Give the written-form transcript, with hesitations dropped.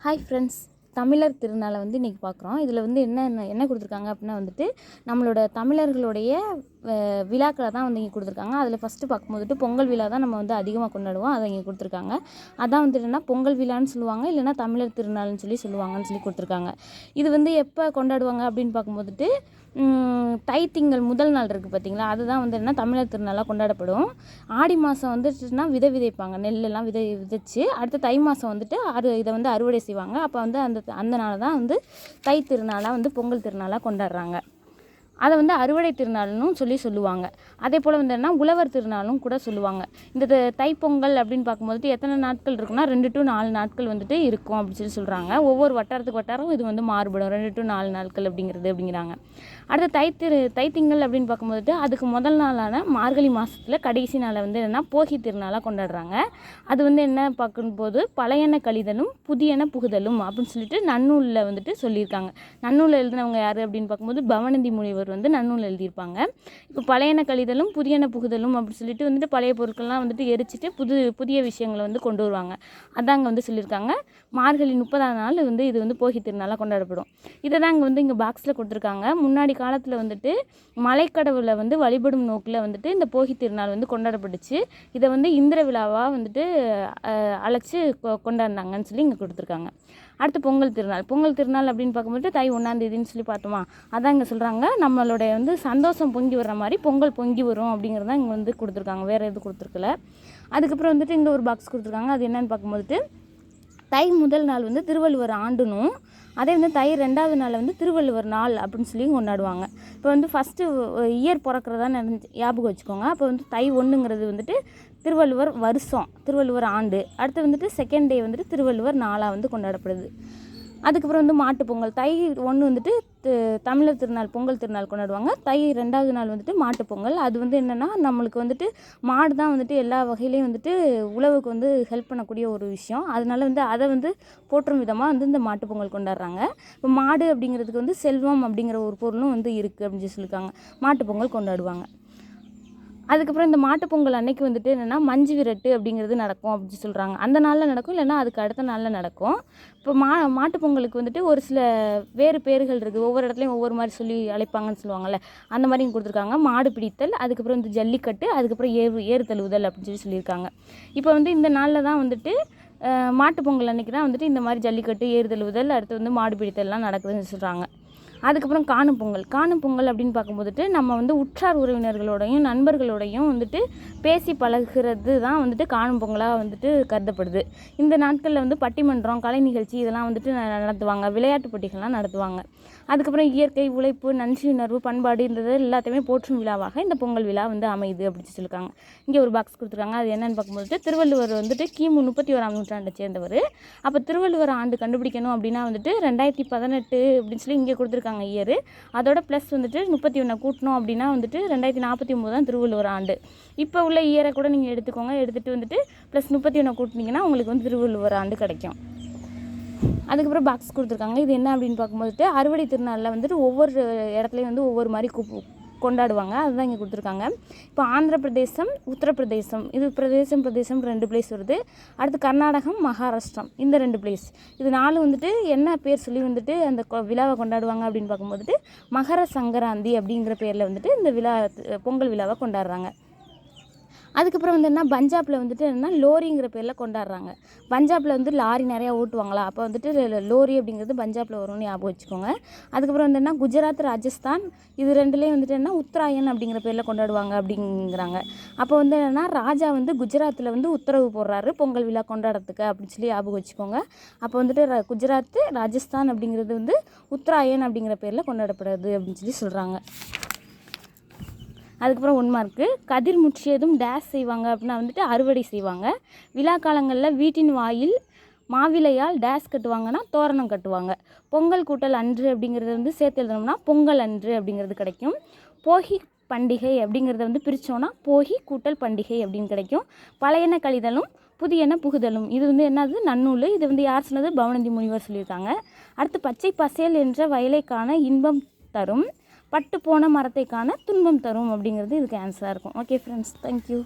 Hi friends, தமிழர் திருநாளை வந்து இன்றைக்கி பார்க்குறோம். இதில் வந்து என்ன கொடுத்துருக்காங்க அப்படின்னா வந்துட்டு நம்மளோட தமிழர்களுடைய விழாக்களை தான் வந்து இங்கே கொடுத்துருக்காங்க. அதில் ஃபஸ்ட்டு பார்க்கும்போதுட்டு பொங்கல் விழா தான் நம்ம வந்து அதிகமாக கொண்டாடுவோம். அதை இங்கே கொடுத்துருக்காங்க. அதான் வந்து என்னென்னா பொங்கல் விழான்னு சொல்லுவாங்க, இல்லைனா தமிழர் திருநாள்னு சொல்லுவாங்கன்னு சொல்லி கொடுத்துருக்காங்க. இது வந்து எப்போ கொண்டாடுவாங்க அப்படின்னு பார்க்கும்போதுட்டு தைத்திங்கள் முதல் நாள் இருக்குது பார்த்திங்களா, அதுதான் வந்து என்ன தமிழர் திருநாளாக கொண்டாடப்படும். ஆடி மாதம் வந்துட்டுனா விதைப்பாங்க, நெல்லெல்லாம் விதைச்சி அடுத்த தை மாதம் வந்துட்டு இதை வந்து அறுவடை செய்வாங்க. அப்போ வந்து அந்த நாள் தான் வந்து தை திருநாளாக வந்து பொங்கல் திருநாளாக கொண்டாடுறாங்க. அதை வந்து அறுவடை திருநாள்னும் சொல்லுவாங்க. அதே போல் வந்து என்ன உழவர் திருநாளும் கூட சொல்லுவாங்க. இந்த தைப்பொங்கல் அப்படின்னு பார்க்கும்போது எத்தனை நாட்கள் இருக்குன்னா 2 to 4 நாட்கள் வந்துட்டு இருக்கும் அப்படின்னு சொல்கிறாங்க. ஒவ்வொரு வட்டாரம் இது வந்து மாறுபடும், 2 to 4 நாட்கள் அப்படிங்கிறாங்க. அடுத்து தைத்திங்கள் அப்படின்னு பார்க்கும்போது அதுக்கு முதல் நாளான மார்கழி மாதத்தில் கடைசி நாளை வந்து என்னென்னா போகி திருநாளாக கொண்டாடுறாங்க. அது வந்து என்ன பார்க்கும்போது பழையன கழிதலும் புதியன புகுதலும் அப்படின்னு சொல்லிட்டு நன்னூலில் வந்துட்டு சொல்லியிருக்காங்க. நன்னூலில் எழுதினவங்க யார் அப்படின்னு பார்க்கும்போது பவனந்தி முனிவர் வந்து நன்னூல் எழுதியிருப்பாங்க. இப்போ பழையன கழிதலும் புதியன புகுதலும் அப்படின்னு சொல்லிட்டு வந்துட்டு பழைய பொருட்கள்லாம் வந்துட்டு எரிச்சிட்டு புதிய விஷயங்களை வந்து கொண்டு வருவாங்க. அதாங்க வந்து சொல்லியிருக்காங்க. மார்கழி 30ஆம் நாள் வந்து இது வந்து போகி திருநாளாக கொண்டாடப்படும். இதை தான் வந்து இங்கே பாக்ஸில் கொடுத்துருக்காங்க. முன்னாடி காலத்தில் வந்துட்டு மலைக்கடவுளை வந்து வழிபடும் நோக்கில் வந்துட்டு இந்த போகி திருநாள் வந்து கொண்டாடப்பட்டுச்சு. இதை வந்து இந்திர விழாவாக வந்துட்டு அழைச்சி கொண்டாடினாங்கன்னு சொல்லி இங்கே கொடுத்துருக்காங்க. அடுத்து பொங்கல் திருநாள் அப்படின்னு பார்க்கும்போது தை 1ஆம் தேதின்னு சொல்லி பார்த்தோமா, அதான் இங்கே சொல்கிறாங்க. நம்மளுடைய வந்து சந்தோஷம் பொங்கி வர்ற மாதிரி பொங்கல் பொங்கி வரும் அப்படிங்கிறதான் இங்கே வந்து கொடுத்துருக்காங்க, வேறு எதுவும் கொடுத்துருக்கல. அதுக்கப்புறம் வந்துட்டு இங்கே ஒரு பாக்ஸ் கொடுத்துருக்காங்க. அது என்னென்னு பார்க்கும்போது தை முதல் நாள் வந்து திருவள்ளுவர் ஆண்டுனும், அதே வந்து தை 2ஆவது நாள் வந்து திருவள்ளுவர் நாள் அப்படின்னு சொல்லி கொண்டாடுவாங்க. இப்போ வந்து ஃபஸ்ட்டு இயர் பிறக்கிறதா ஞாபகம் வச்சுக்கோங்க. அப்போ வந்து தை 1ங்கிறது வந்துட்டு திருவள்ளுவர் வருஷம், திருவள்ளுவர் ஆண்டு. அடுத்து வந்துட்டு செகண்ட் டே வந்துட்டு திருவள்ளுவர் நாளாக வந்து கொண்டாடப்படுது. அதுக்கப்புறம் வந்து மாட்டுப்பொங்கல். தை 1 வந்துட்டு தமிழர் திருநாள் பொங்கல் திருநாள் கொண்டாடுவாங்க. தை 2ஆவது நாள் வந்துட்டு மாட்டுப்பொங்கல். அது வந்து என்னென்னா நம்மளுக்கு வந்துட்டு மாடு தான் வந்துட்டு எல்லா வகையிலையும் வந்துட்டு உழவுக்கு வந்து ஹெல்ப் பண்ணக்கூடிய ஒரு விஷயம். அதனால வந்து அதை வந்து போற்றும் விதமாக வந்து இந்த மாட்டுப்பொங்கல் கொண்டாடுறாங்க. இப்போ மாடு அப்படிங்கிறதுக்கு வந்து செல்வம் அப்படிங்கிற ஒரு பொருளும் வந்து இருக்குது அப்படின்னு சொல்லியிருக்காங்க. மாட்டுப்பொங்கல் கொண்டாடுவாங்க. அதுக்கப்புறம் இந்த மாட்டுப்பொங்கல் அன்னைக்கு வந்துட்டு என்னென்னா மஞ்சு விரட்டு அப்படிங்கிறது நடக்கும் அப்படின்னு சொல்கிறாங்க. அந்த நாளில் நடக்கும், இல்லைன்னா அதுக்கு அடுத்த நாளில் நடக்கும். இப்போ மாட்டுப்பொங்கலுக்கு வந்துட்டு ஒரு சில வேறு பேர்கள் இருக்குது, ஒவ்வொரு இடத்துலையும் ஒவ்வொரு மாதிரி சொல்லி அழைப்பாங்கன்னு சொல்லுவாங்கள்ல, அந்த மாதிரி கொடுத்துருக்காங்க. மாடு பிடித்தல், அதுக்கப்புறம் இந்த ஜல்லிக்கட்டு, அதுக்கப்புறம் ஏறு தழுவுதல் அப்படின்னு சொல்லியிருக்காங்க. இப்போ வந்து இந்த நாளில் தான் வந்துட்டு மாட்டுப்பொங்கல் அன்றைக்கி தான் வந்துட்டு இந்த மாதிரி ஜல்லிக்கட்டு, ஏறு தழுவுதல், அடுத்து வந்து மாடு பிடித்தல்லாம் நடக்குதுன்னு சொல்கிறாங்க. அதுக்கப்புறம் காணும் பொங்கல் அப்படின்னு பார்க்கும்போதுட்டு நம்ம வந்து உற்றார் உறவினர்களோடையும் நண்பர்களோடையும் வந்துட்டு பேசி பழகுறது தான் வந்துட்டு காணும் பொங்கலாக வந்துட்டு கருதப்படுது. இந்த நாட்களில் வந்து பட்டிமன்றம், கலை நிகழ்ச்சி இதெல்லாம் வந்துட்டு நடத்துவாங்க, விளையாட்டு போட்டிகள்லாம் நடத்துவாங்க. அதுக்கப்புறம் இயற்கை, உழைப்பு, நன்றியுணர்வு, பண்பாடு இந்த எல்லாத்தையுமே போற்றும் விழாவாக இந்த பொங்கல் விழா வந்து அமையுது அப்படின்னு சொல்லியிருக்காங்க. இங்கே ஒரு பாக்ஸ் கொடுத்துருக்காங்க. அது என்னென்னு பார்க்கும்போது திருவள்ளுவர் வந்துட்டு கிமு 31ஆம் நூற்றாண்டை சேர்ந்தவர். அப்போ திருவள்ளுவர் ஆண்டு கண்டுபிடிக்கணும் அப்படின்னா வந்துட்டு 2018 அப்படின்னு சொல்லி இங்கே கொடுத்துருக்காங்க இயர். அதோட ப்ளஸ் வந்துட்டு 31 கூட்டணும் அப்படின்னா வந்துட்டு 2049 தான் திருவள்ளுவர் ஆண்டு. இப்போ உள்ள இயரை கூட நீங்கள் எடுத்துக்கோங்க. எடுத்துகிட்டு வந்துட்டு ப்ளஸ் 31 கூட்டினீங்கன்னா உங்களுக்கு வந்து திருவள்ளுவர் ஆண்டு கிடைக்கும். அதுக்கப்புறம் பாக்ஸ் கொடுத்துருக்காங்க. இது என்ன அப்படின்னு பார்க்கும்போது அறுவடை திருநாளில் வந்துட்டு ஒவ்வொரு இடத்துலையும் வந்து ஒவ்வொரு மாதிரி கொண்டாடுவாங்க. அதுதான் இங்கே கொடுத்துருக்காங்க. இப்போ ஆந்திர பிரதேசம், உத்தரப்பிரதேசம், இது பிரதேசம் 2 பிளேஸ் வருது. அடுத்து கர்நாடகம், மகாராஷ்டிரம், இந்த 2 பிளேஸ். இது 4 வந்துட்டு என்ன பேர் சொல்லி வந்துட்டு அந்த விழாவை கொண்டாடுவாங்க அப்படின்னு பார்க்கும்போது மகர சங்கராந்தி அப்படிங்கிற பேரில் வந்துட்டு இந்த பொங்கல் விழாவை கொண்டாடுறாங்க. அதுக்கப்புறம் வந்து என்ன பஞ்சாபில் வந்துட்டு என்னென்னா லோரிங்கிற பேரில் கொண்டாடுறாங்க. பஞ்சாபில் வந்து லாரி நிறையா ஓட்டுவாங்களா, அப்போ வந்துட்டு லோரி அப்படிங்கிறது பஞ்சாபில் வரும்னு ஞாபகம் வச்சுக்கோங்க. அதுக்கப்புறம் வந்து என்ன குஜராத், ராஜஸ்தான், இது 2லேயும் வந்துட்டு என்ன உத்தராயன் அப்படிங்கிற பேரில் கொண்டாடுவாங்க அப்படிங்கிறாங்க. அப்போ வந்து என்னென்னா ராஜா வந்து குஜராத்தில் வந்து உத்தரவு போடுறாரு பொங்கல் விழா கொண்டாடுறதுக்கு அப்படின்னு சொல்லி ஞாபகம் வச்சுக்கோங்க. அப்போ வந்துட்டு குஜராத், ராஜஸ்தான் அப்படிங்கிறது வந்து உத்தராயன் அப்படிங்கிற பேரில் கொண்டாடப்படுறது அப்படின்னு சொல்லி சொல்கிறாங்க. அதுக்கப்புறம் 1 மார்க்கு. கதிர் முற்றியதும் டேஸ் செய்வாங்க அப்படின்னா வந்துட்டு அறுவடை செய்வாங்க. விழா காலங்களில் வீட்டின் வாயில் மாவிலையால் டேஸ் கட்டுவாங்கன்னா தோரணம் கட்டுவாங்க. பொங்கல் கூட்டல் அன்று அப்படிங்கிறது வந்து சேர்த்து எழுதணும்னா பொங்கல் அன்று அப்படிங்கிறது கிடைக்கும். போகி பண்டிகை அப்படிங்கிறத வந்து பிரித்தோன்னா போகி கூட்டல் பண்டிகை அப்படின்னு கிடைக்கும். பழையன கழிதலும் புதியன புகுதலும், இது வந்து என்னது நன்னூல். இது வந்து யார் சொன்னது? பவனந்தி முனிவர் சொல்லியிருக்காங்க. அடுத்து பச்சை பசேல் என்ற வயலைக்கான இன்பம் தரும், பட்டு போன மரத்தை காண துன்பம் தரும் அப்படிங்கிறது இதுக்கு ஆன்சராக இருக்கும். Okay friends, thank you.